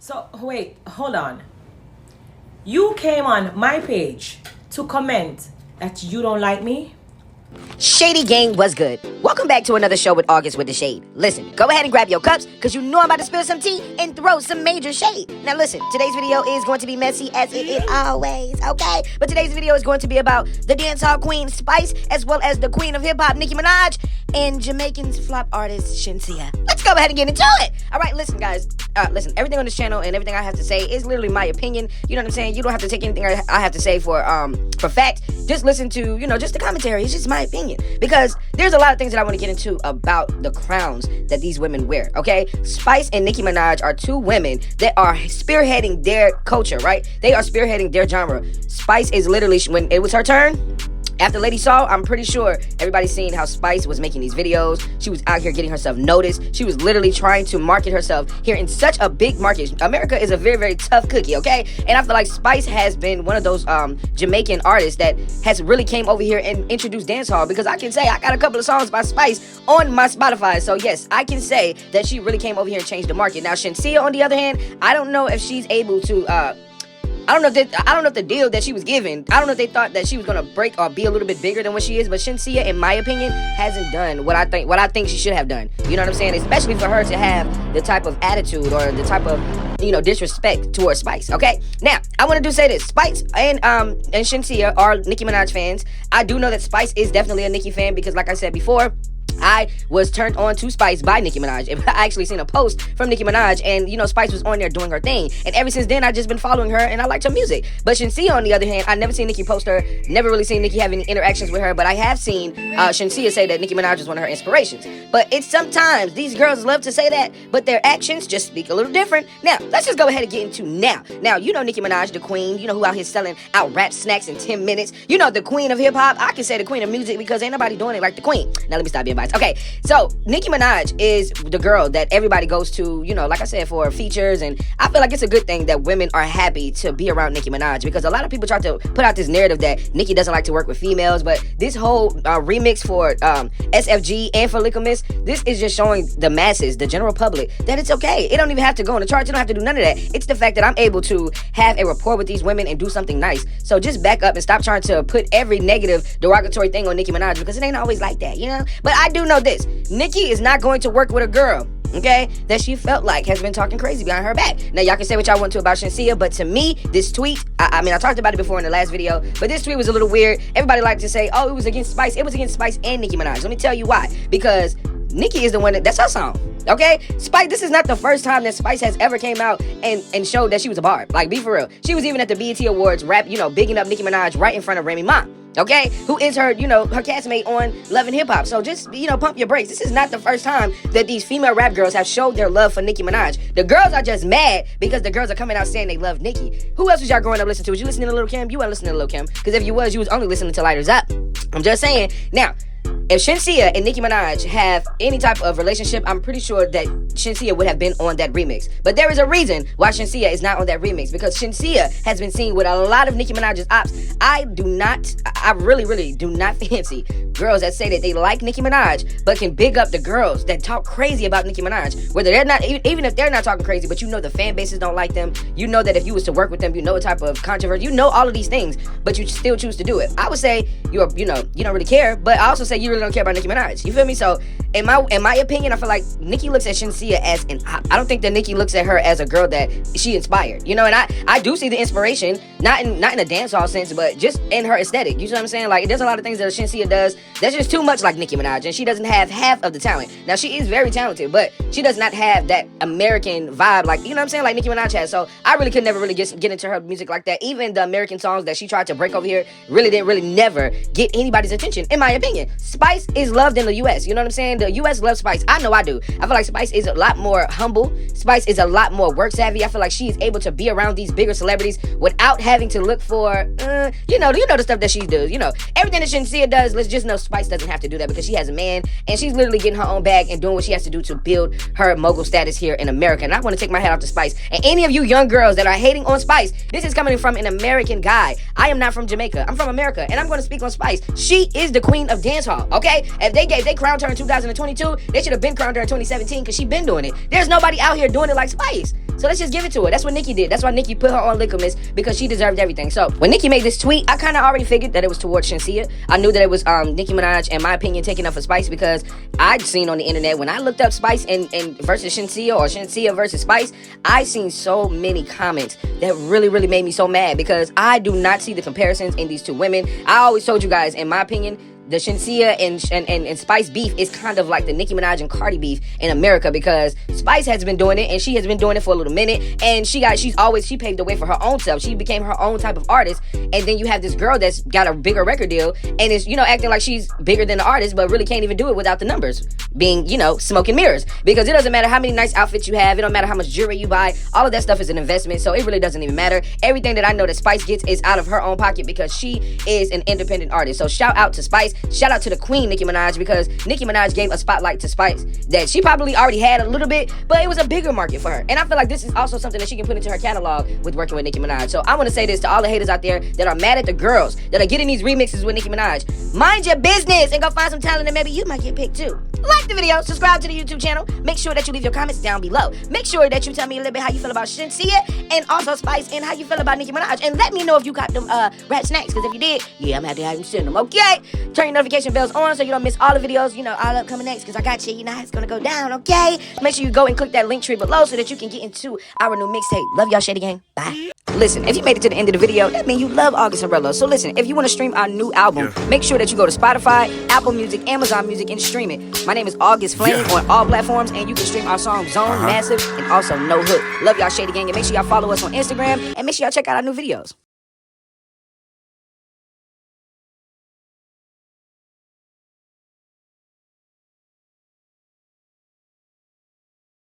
So, wait, hold on. You came on my page to comment that you don't like me? Shady gang, was good? Welcome back to another show with August with the Shade. Listen, go ahead and grab your cups, because you know I'm about to spill some tea and throw some major shade. Now listen, today's video is going to be messy as it is always, okay? But today's video is going to be about the dancehall queen Spice, as well as the queen of hip-hop Nicki Minaj, and Jamaican's flop artist Shenseea. Let's go ahead and get into it! Alright, listen guys, everything on this channel and everything I have to say is literally my opinion. You know what I'm saying? You don't have to take anything I have to say for fact. Just listen to, just the commentary. It's just my opinion. Because there's a lot of things that I want to get into about the crowns that these women wear, okay? Spice and Nicki Minaj are two women that are spearheading their culture, right? They are spearheading their genre. Spice is literally, when it was her turn, after Lady Saw, I'm pretty sure everybody's seen how Spice was making these videos. She was out here getting herself noticed. She was literally trying to market herself here in such a big market. America is a very, very tough cookie, okay? And I feel like Spice has been one of those Jamaican artists that has really came over here and introduced dancehall, because I can say I got a couple of songs by Spice on my Spotify. So yes, I can say that she really came over here and changed the market. Now Shenseea, on the other hand, I don't know if she's able to I don't know if the deal that she was given, I don't know if they thought that she was gonna break or be a little bit bigger than what she is, but Shenseea, in my opinion, hasn't done what I think she should have done. You know what I'm saying? Especially for her to have the type of attitude or the type of disrespect towards Spice. Okay? Now, I want to say this. Spice and Shenseea are Nicki Minaj fans. I do know that Spice is definitely a Nicki fan, because like I said before, I was turned on to Spice by Nicki Minaj. I actually seen a post from Nicki Minaj, and Spice was on there doing her thing. And ever since then, I just been following her, and I liked her music. But Shenseea, on the other hand, I never seen Nicki post her, never really seen Nicki have any interactions with her. But I have seen Shenseea say that Nicki Minaj is one of her inspirations. But it's sometimes these girls love to say that, but their actions just speak a little different. Now, let's just go ahead and get into now. Now, Nicki Minaj, the queen, who out here selling out rap snacks in 10 minutes. The queen of hip hop. I can say the queen of music, because ain't nobody doing it like the queen. Now, let me stop being biased. Okay, so Nicki Minaj is the girl that everybody goes to, like I said, for features, and I feel like it's a good thing that women are happy to be around Nicki Minaj, because a lot of people try to put out this narrative that Nicki doesn't like to work with females, but this whole remix for SFG and for Likkle, this is just showing the masses, the general public, that it's okay. It don't even have to go on the charts. You don't have to do none of that. It's the fact that I'm able to have a rapport with these women and do something nice. So just back up and stop trying to put every negative, derogatory thing on Nicki Minaj, because it ain't always like that, But I do know this. Nicki is not going to work with a girl, okay, that she felt like has been talking crazy behind her back. Now, y'all can say what y'all want to about Shenseea, but to me, this tweet, I talked about it before in the last video, but this tweet was a little weird. Everybody liked to say, oh, it was against Spice. It was against Spice and Nicki Minaj. Let me tell you why. Because Nicki is the one that's her song, okay? Spice, this is not the first time that Spice has ever came out and showed that she was a barb. Like, be for real. She was even at the BET Awards, bigging up Nicki Minaj right in front of Remy Ma. Okay, who is her, her castmate on Love and Hip Hop. So just, pump your brakes. This is not the first time that these female rap girls have showed their love for Nicki Minaj. The girls are just mad because the girls are coming out saying they love Nicki. Who else was y'all growing up listening to? Was you listening to Lil' Kim? You weren't listening to Lil' Kim, because if you was only listening to Lighters Up. I'm just saying. Now, if Shenseea and Nicki Minaj have any type of relationship, I'm pretty sure that Shenseea would have been on that remix. But there is a reason why Shenseea is not on that remix, because Shenseea has been seen with a lot of Nicki Minaj's ops. I really, really do not fancy girls that say that they like Nicki Minaj, but can big up the girls that talk crazy about Nicki Minaj. Whether they're not, even if they're not talking crazy, but the fan bases don't like them. That if you was to work with them, what type of controversy, all of these things, but you still choose to do it. I would say you don't really care, but I also say you really don't care about Nicki Minaj. You feel me? So in my opinion, I feel like Nicki looks at Shenseea as an op. I don't think that Nicki looks at her as a girl that she inspired. And I do see the inspiration, not in a dancehall sense, but just in her aesthetic. You see what I'm saying? Like, there's a lot of things that Shenseea does that's just too much like Nicki Minaj, and she doesn't have half of the talent. Now, she is very talented, but she does not have that American vibe, like, like Nicki Minaj has. So I really could never really get into her music like that. Even the American songs that she tried to break over here didn't never get anybody's attention, in my opinion. Spice is loved in the US. You know what I'm saying? The US loves Spice. I know I do. I feel like Spice is a lot more humble. Spice is a lot more work savvy. I feel like she is able to be around these bigger celebrities without having to look for, the stuff that she does. Everything that Shenseea does, let's just know Spice doesn't have to do that, because she has a man, and she's literally getting her own bag and doing what she has to do to build her mogul status here in America. And I want to take my hat off to Spice. And any of you young girls that are hating on Spice, this is coming from an American guy. I am not from Jamaica. I'm from America, and I'm going to speak on Spice. She is the queen of dancehall, okay? If they crowned her in 2022, they should have been crowned her in 2017, because she been doing it. There's nobody out here doing it like Spice. So let's just give it to her. That's what Nicki did. That's why Nicki put her on Likkle because she deserved everything. So when Nicki made this tweet, I kind of already figured that it was towards Shenseea. I knew that it was Nicki Minaj, in my opinion, taking up for Spice, because I'd seen on the internet when I looked up Spice and versus Shenseea, or Shenseea versus Spice, I seen so many comments that really made me so mad, because I do not see the comparisons in these two women. I always told you guys, in my opinion, the Shenseea and Spice beef is kind of like the Nicki Minaj and Cardi beef in America, because Spice has been doing it, and she has been doing it for a little minute, and she paved the way for her own self. She became her own type of artist, and then you have this girl that's got a bigger record deal and is, acting like she's bigger than the artist, but really can't even do it without the numbers being, smoke and mirrors. Because it doesn't matter how many nice outfits you have, it don't matter how much jewelry you buy, all of that stuff is an investment, so it really doesn't even matter. Everything that I know that Spice gets is out of her own pocket, because she is an independent artist. So shout out to Spice. Shout out to the queen, Nicki Minaj, because Nicki Minaj gave a spotlight to Spice that she probably already had a little bit, but it was a bigger market for her. And I feel like this is also something that she can put into her catalog with working with Nicki Minaj. So I want to say this to all the haters out there that are mad at the girls that are getting these remixes with Nicki Minaj. Mind your business and go find some talent, and maybe you might get picked too. Like the video, subscribe to the YouTube channel. Make sure that you leave your comments down below. Make sure that you tell me a little bit how you feel about Shenseea and also Spice, and how you feel about Nicki Minaj. And let me know if you got them rap snacks, because if you did, yeah, I'm gonna have to have you send them, okay? Turn your notification bells on so you don't miss all the videos, all upcoming next, because I got you. You know how it's gonna go down, okay? Make sure you go and click that link tree below so that you can get into our new mixtape. Love y'all, Shady Gang. Bye. Listen, if you made it to the end of the video, that means you love August Umbrella. So listen, if you want to stream our new album, make sure that you go to Spotify, Apple Music, Amazon Music, and stream it. My name is August Flame on all platforms, and you can stream our song Zone, Massive, and also No Hook. Love y'all, Shady Gang, and make sure y'all follow us on Instagram, and make sure y'all check out our new videos.